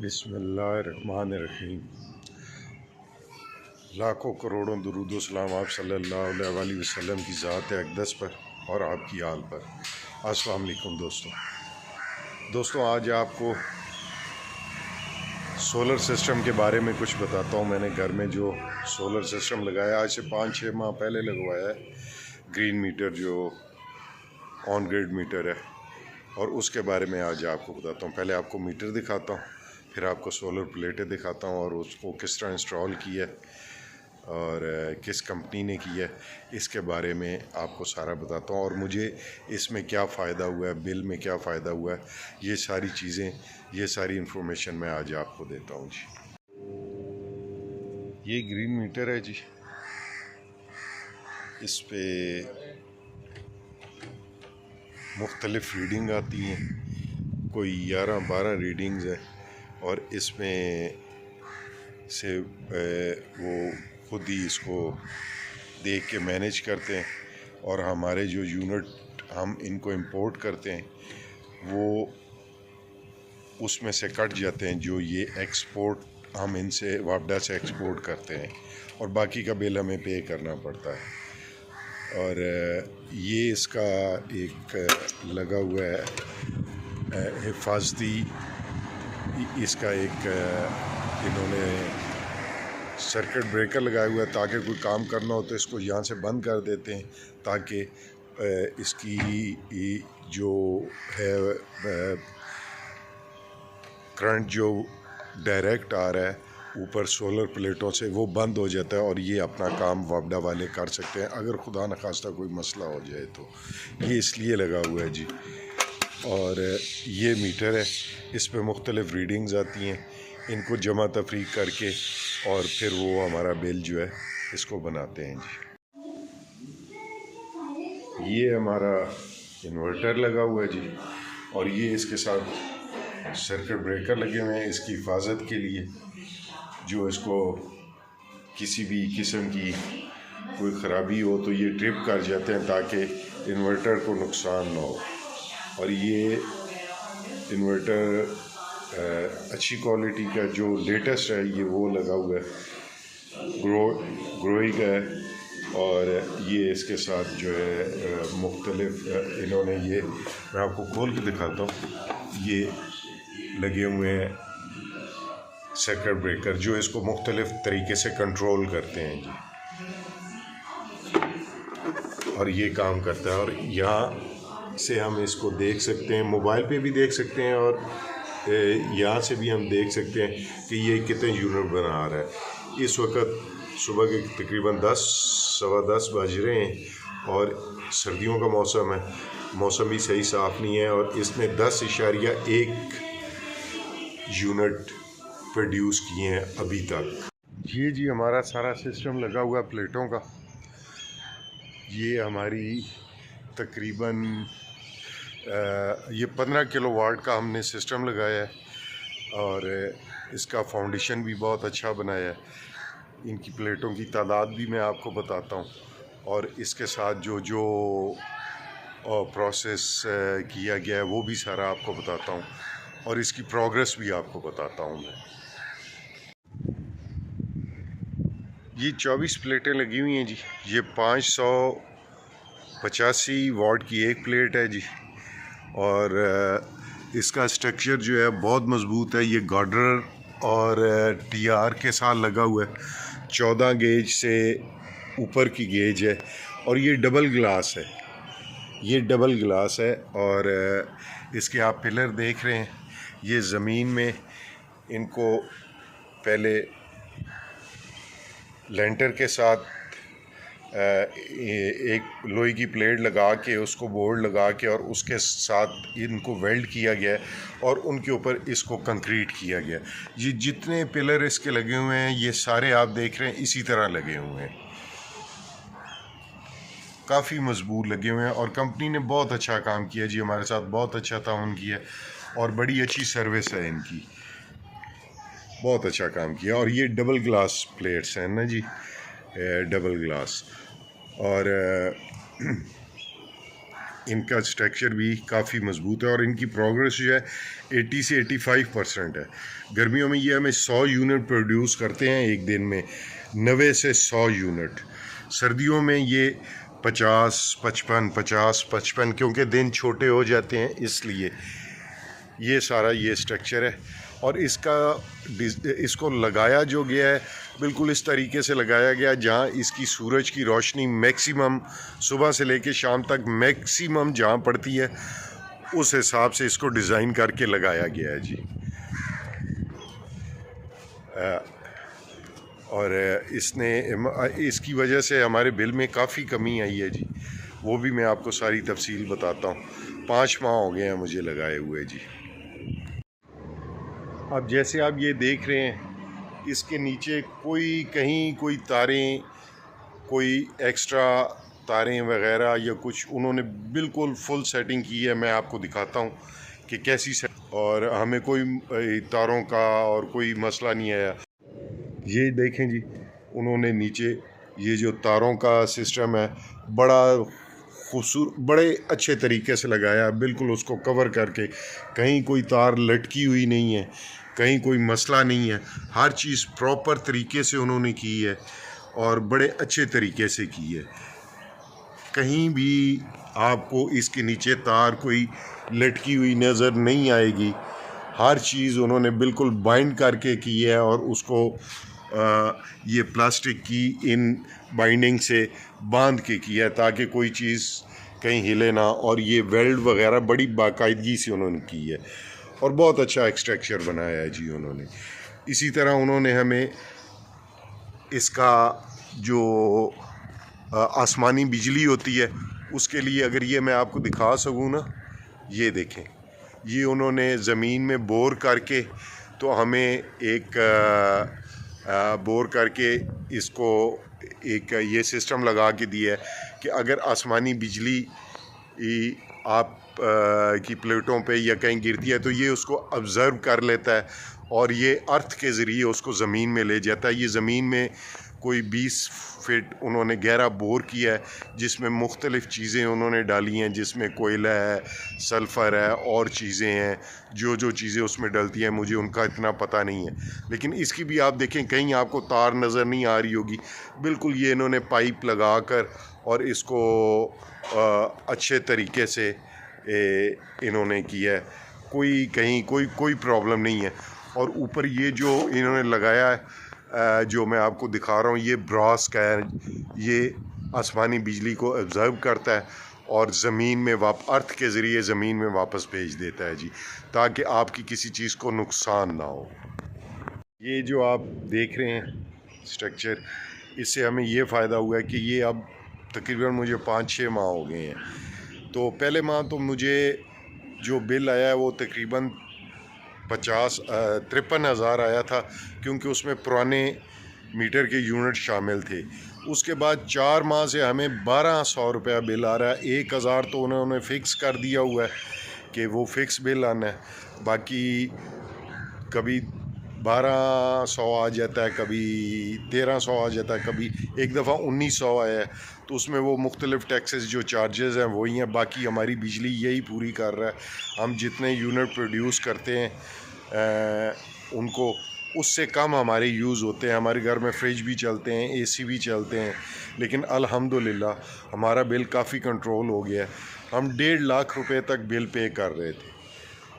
बिस्मिल्लाहिर्रहमानिर्रहीम। लाखों करोड़ों दुरूद व सलाम आप सल्लल्लाहु अलैहि वसल्लम की ज़ात अक़दस पर और आपकी आल पर। अस्सलाम वालेकुम दोस्तों, आज आपको सोलर सिस्टम के बारे में कुछ बताता हूँ। मैंने घर में जो सोलर सिस्टम लगाया, आज से 5-6 माह पहले लगवाया है। ग्रीन मीटर जो ऑन ग्रिड मीटर है, और उसके बारे में आज आपको बताता हूँ। पहले आपको मीटर दिखाता हूँ, फिर आपको सोलर प्लेटें दिखाता हूँ और उसको किस तरह इंस्टॉल किया और किस कंपनी ने किया है, इसके बारे में आपको सारा बताता हूँ। और मुझे इसमें क्या फ़ायदा हुआ है, बिल में क्या फ़ायदा हुआ है, ये सारी चीज़ें, ये सारी इन्फॉर्मेशन मैं आज आपको देता हूँ जी। ये ग्रीन मीटर है जी, इस पे मुख्तलिफ़ रीडिंग आती हैं, कोई 11-12 रीडिंग्स है, और इसमें से वो खुद ही इसको देख के मैनेज करते हैं। और हमारे जो यूनिट हम इनको इंपोर्ट करते हैं, वो उसमें से कट जाते हैं जो ये एक्सपोर्ट हम इनसे वापडा से एक्सपोर्ट करते हैं, और बाकी का बिल हमें पे करना पड़ता है। और ये इसका एक लगा हुआ है हिफाजती, इसका एक इन्होंने सर्किट ब्रेकर लगाया हुआ है, ताकि कोई काम करना हो तो इसको यहाँ से बंद कर देते हैं, ताकि इसकी जो है करंट जो डायरेक्ट आ रहा है ऊपर सोलर प्लेटों से, वो बंद हो जाता है, और ये अपना काम वापडा वाले कर सकते हैं अगर खुदा न खास्ता कोई मसला हो जाए तो। ये इसलिए लगा हुआ है जी। और ये मीटर है, इस पे मुख्तलिफ़ रीडिंग्स आती हैं, इनको जमा तफरीक करके और फिर वो हमारा बिल जो है इसको बनाते हैं जी। ये हमारा इन्वर्टर लगा हुआ है जी, और ये इसके साथ सर्किट ब्रेकर लगे हुए हैं इसकी हिफाजत के लिए, जो इसको किसी भी किस्म की कोई ख़राबी हो तो ये ट्रिप कर जाते हैं, ताकि इन्वर्टर को नुकसान ना हो। और ये इन्वर्टर अच्छी क्वालिटी का जो लेटेस्ट है, ये वो लगा हुआ है, ग्रोई का है। और ये इसके साथ जो है मुख्तलिफ इन्होंने, ये मैं आपको खोल के दिखाता हूँ, ये लगे हुए हैं सर्किट ब्रेकर जो इसको मुख्तलिफ तरीके से कंट्रोल करते हैं जी। और ये काम करता है, और यहाँ से हम इसको देख सकते हैं, मोबाइल पे भी देख सकते हैं, और यहाँ से भी हम देख सकते हैं कि ये कितने यूनिट बना रहा है। इस वक्त सुबह के तकरीबन 10-10:15 बज रहे हैं, और सर्दियों का मौसम है, मौसम भी सही साफ़ नहीं है, और इसने 10.1 यूनिट प्रोड्यूस किए हैं अभी तक। ये जी हमारा सारा सिस्टम लगा हुआ प्लेटों का। ये हमारी तकरीबन ये 15 किलोवाट का हमने सिस्टम लगाया है, और इसका फाउंडेशन भी बहुत अच्छा बनाया है। इनकी प्लेटों की तादाद भी मैं आपको बताता हूँ, और इसके साथ जो जो प्रोसेस किया गया है वो भी सारा आपको बताता हूँ, और इसकी प्रोग्रेस भी आपको बताता हूँ मैं। ये 24 प्लेटें लगी हुई हैं जी। ये 585 वाट की एक प्लेट है जी, और इसका स्ट्रक्चर जो है बहुत मज़बूत है। ये गार्डर और TR के साथ लगा हुआ है, 14 गेज से ऊपर की गेज है, और ये डबल ग्लास है, ये डबल ग्लास है। और इसके आप पिलर देख रहे हैं, ये ज़मीन में इनको पहले लेंटर के साथ एक लोहे की प्लेट लगा के, उसको बोर्ड लगा के, और उसके साथ इनको वेल्ड किया गया है, और उनके ऊपर इसको कंक्रीट किया गया। ये जितने पिलर इसके लगे हुए हैं, ये सारे आप देख रहे हैं इसी तरह लगे हुए हैं, काफ़ी मजबूत लगे हुए हैं। और कंपनी ने बहुत अच्छा काम किया जी, हमारे साथ बहुत अच्छा ताउन किया, और बड़ी अच्छी सर्विस है इनकी, बहुत अच्छा काम किया। और ये डबल ग्लास प्लेट्स हैं ना जी, डबल ग्लास। और इनका स्ट्रक्चर भी काफ़ी मजबूत है और इनकी प्रोग्रेस जो है 80 से 85% है। गर्मियों में ये हमें 100 यूनिट प्रोड्यूस करते हैं एक दिन में, 90 से 100 यूनिट। सर्दियों में ये 50-55 क्योंकि दिन छोटे हो जाते हैं इसलिए। ये सारा ये स्ट्रक्चर है और इसको लगाया जो गया है बिल्कुल इस तरीके से लगाया गया जहाँ इसकी सूरज की रोशनी मैक्सिमम सुबह से लेकर शाम तक मैक्सिमम जहाँ पड़ती है उस हिसाब से इसको डिज़ाइन करके लगाया गया है जी। और इसकी वजह से हमारे बिल में काफ़ी कमी आई है जी। वो भी मैं आपको सारी तफसील बताता हूँ। 5 माह हो गए हैं मुझे लगाए हुए जी। अब जैसे आप ये देख रहे हैं इसके नीचे कोई तारें, कोई एक्स्ट्रा तारें वगैरह या कुछ उन्होंने बिल्कुल फुल सेटिंग की है। मैं आपको दिखाता हूँ कि कैसी और हमें कोई तारों का और कोई मसला नहीं आया। ये देखें जी, उन्होंने नीचे ये जो तारों का सिस्टम है बड़ा खूबसूरत, बड़े अच्छे तरीके से लगाया, बिल्कुल उसको कवर करके। कहीं कोई तार लटकी हुई नहीं है, कहीं कोई मसला नहीं है। हर चीज़ प्रॉपर तरीके से उन्होंने की है और बड़े अच्छे तरीके से की है। कहीं भी आपको इसके नीचे तार कोई लटकी हुई नज़र नहीं आएगी। हर चीज़ उन्होंने बिल्कुल बाइंड करके की है और उसको ये प्लास्टिक की इन बाइंडिंग से बांध के किया है ताकि कोई चीज़ कहीं हिले ना। और ये वेल्ड वगैरह बड़ी बाकायदगी से उन्होंने की है और बहुत अच्छा एक्सट्रैक्चर बनाया है जी उन्होंने। इसी तरह उन्होंने हमें इसका जो आसमानी बिजली होती है उसके लिए, अगर ये मैं आपको दिखा सकूँ ना, ये देखें, ये उन्होंने ज़मीन में बोर करके तो हमें एक बोर करके इसको एक ये सिस्टम लगा के दिया है कि अगर आसमानी बिजली आप की प्लेटों पे या कहीं गिरती है तो ये उसको ऑब्ज़र्व कर लेता है और ये अर्थ के ज़रिए उसको ज़मीन में ले जाता है। ये ज़मीन में कोई 20 फीट उन्होंने गहरा बोर किया है जिसमें मुख्तलिफ़ चीज़ें उन्होंने डाली हैं, जिसमें कोयला है, सल्फ़र है और चीज़ें हैं। जो चीज़ें उसमें डलती हैं मुझे उनका इतना पता नहीं है, लेकिन इसकी भी आप देखें कहीं आपको तार नज़र नहीं आ रही होगी। बिल्कुल ये इन्होंने पाइप लगा कर और इसको अच्छे तरीके से इन्होंने किया है। कहीं कोई प्रॉब्लम नहीं है। और ऊपर ये जो इन्होंने लगाया है जो मैं आपको दिखा रहा हूँ, ये ब्रास का है। ये आसमानी बिजली को ऑब्ज़र्व करता है और ज़मीन में अर्थ के ज़रिए ज़मीन में वापस भेज देता है जी, ताकि आपकी किसी चीज़ को नुकसान ना हो। ये जो आप देख रहे हैं स्ट्रक्चर, इससे हमें ये फ़ायदा हुआ है कि ये अब तकरीबन मुझे 5-6 माह हो गए हैं। तो पहले माह तो मुझे जो बिल आया है वो तकरीबन 53,000 आया था, क्योंकि उसमें पुराने मीटर के यूनिट शामिल थे। उसके बाद 4 माह से हमें 1,200 रुपया बिल आ रहा है। 1,000 तो उन्होंने फ़िक्स कर दिया हुआ है कि वो फ़िक्स बिल आना है, बाकी कभी 1,200 आ जाता है, कभी 1,300 आ जाता है, कभी एक दफ़ा 1,900 आया है। तो उसमें वो मुख्तलिफ़ टैक्सेस जो चार्जेस हैं वही हैं, बाकी हमारी बिजली यही पूरी कर रहा है। हम जितने यूनिट प्रोड्यूस करते हैं उनको उससे कम हमारे यूज़ होते हैं। हमारे घर में फ्रिज भी चलते हैं, एसी भी चलते हैं, लेकिन अल्हम्दुलिल्लाह हमारा बिल काफ़ी कंट्रोल हो गया है। हम 1.5 लाख रुपए तक बिल पे कर रहे थे।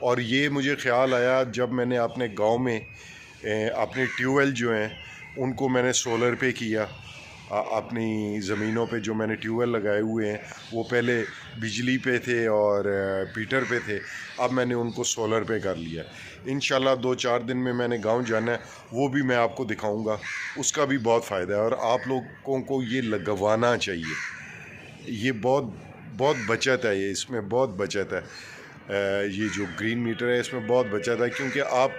और ये मुझे ख़्याल आया जब मैंने अपने गांव में अपने ट्यूबवेल जो हैं उनको मैंने सोलर पे किया। अपनी ज़मीनों पे जो मैंने ट्यूबवेल लगाए हुए हैं वो पहले बिजली पे थे और पीटर पे थे, अब मैंने उनको सोलर पे कर लिया। इंशाल्लाह 2-4 दिन में मैंने गांव जाना है, वो भी मैं आपको दिखाऊंगा, उसका भी बहुत फ़ायदा है। और आप लोगों को ये लगवाना चाहिए, ये बहुत बचत है, ये इसमें बहुत बचत है। ये जो ग्रीन मीटर है इसमें बहुत बचत है, क्योंकि आप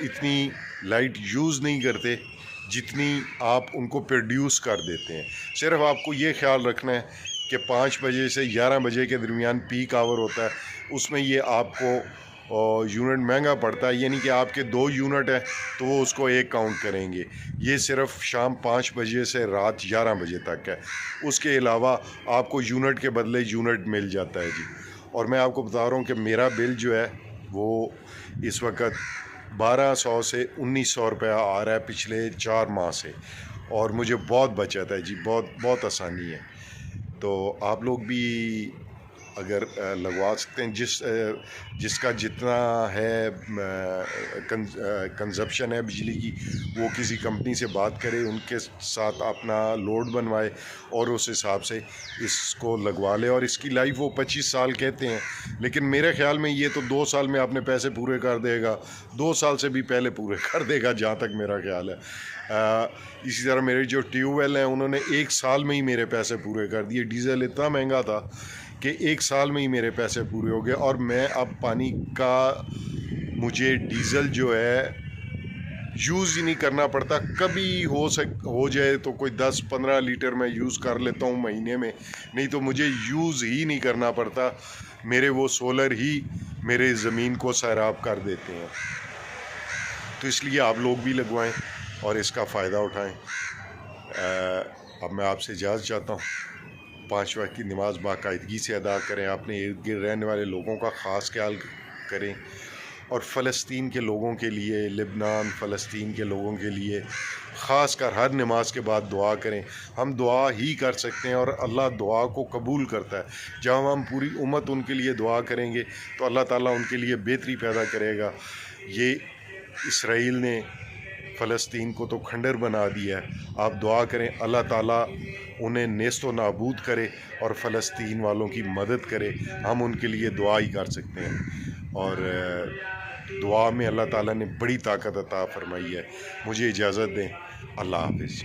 इतनी लाइट यूज़ नहीं करते जितनी आप उनको प्रोड्यूस कर देते हैं। सिर्फ आपको ये ख्याल रखना है कि 5 बजे से 11 बजे के दरमियान पीक आवर होता है, उसमें ये आपको और यूनिट महंगा पड़ता है, यानी कि आपके 2 यूनिट हैं तो वो उसको 1 काउंट करेंगे। ये सिर्फ शाम 5 बजे से रात 11 बजे तक है। उसके अलावा आपको यूनिट के बदले यूनिट मिल जाता है जी। और मैं आपको बता रहा हूँ कि मेरा बिल जो है वो इस वक्त 1200 से 1900 रुपया आ रहा है पिछले 4 माह से, और मुझे बहुत बचत है जी, बहुत आसानी है। तो आप लोग भी अगर लगवा सकते हैं, जिसका जितना है कंजप्शन है बिजली की, वो किसी कंपनी से बात करे, उनके साथ अपना लोड बनवाए और उस हिसाब से इसको लगवा ले। और इसकी लाइफ वो 25 साल कहते हैं, लेकिन मेरे ख्याल में ये तो 2 साल में अपने पैसे पूरे कर देगा, 2 साल से भी पहले पूरे कर देगा जहाँ तक मेरा ख्याल है। इसी तरह मेरे जो ट्यूबवेल हैं उन्होंने 1 साल में ही मेरे पैसे पूरे कर दिए। डीज़ल इतना महंगा था कि 1 साल में ही मेरे पैसे पूरे हो गए, और मैं अब पानी का मुझे डीज़ल जो है यूज़ ही नहीं करना पड़ता। कभी हो जाए तो कोई 10-15 लीटर मैं यूज़ कर लेता हूँ महीने में, नहीं तो मुझे यूज़ ही नहीं करना पड़ता। मेरे वो सोलर ही मेरे ज़मीन को सैराब कर देते हैं। तो इसलिए आप लोग भी लगवाएं और इसका फ़ायदा उठाएं। अब मैं आपसे इजाज़त चाहता हूँ। 5 वक्त की नमाज़ बाकायदगी से अदा करें, अपने इर्द गिर्द रहने वाले लोगों का ख़ास ख्याल करें, और फ़लस्तीन के लोगों के लिए, लेबनान फ़लस्तीन के लोगों के लिए ख़ास कर हर नमाज के बाद दुआ करें। हम दुआ ही कर सकते हैं और अल्लाह दुआ को कबूल करता है। जब हम पूरी उम्मत उनके लिए दुआ करेंगे तो अल्लाह ताला उनके लिए बेहतरी पैदा करेगा। ये इसराइल ने फ़लस्तीन को तो खंडर बना दिया है। आप दुआ करें अल्लाह ताला उन्हें नेस्तो नाबूद करे और फ़लस्तीन वालों की मदद करे। हम उनके लिए दुआ ही कर सकते हैं, और दुआ में अल्लाह ताला ने बड़ी ताकत अता फरमाई है। मुझे इजाज़त दें। अल्लाह हाफ़िज़।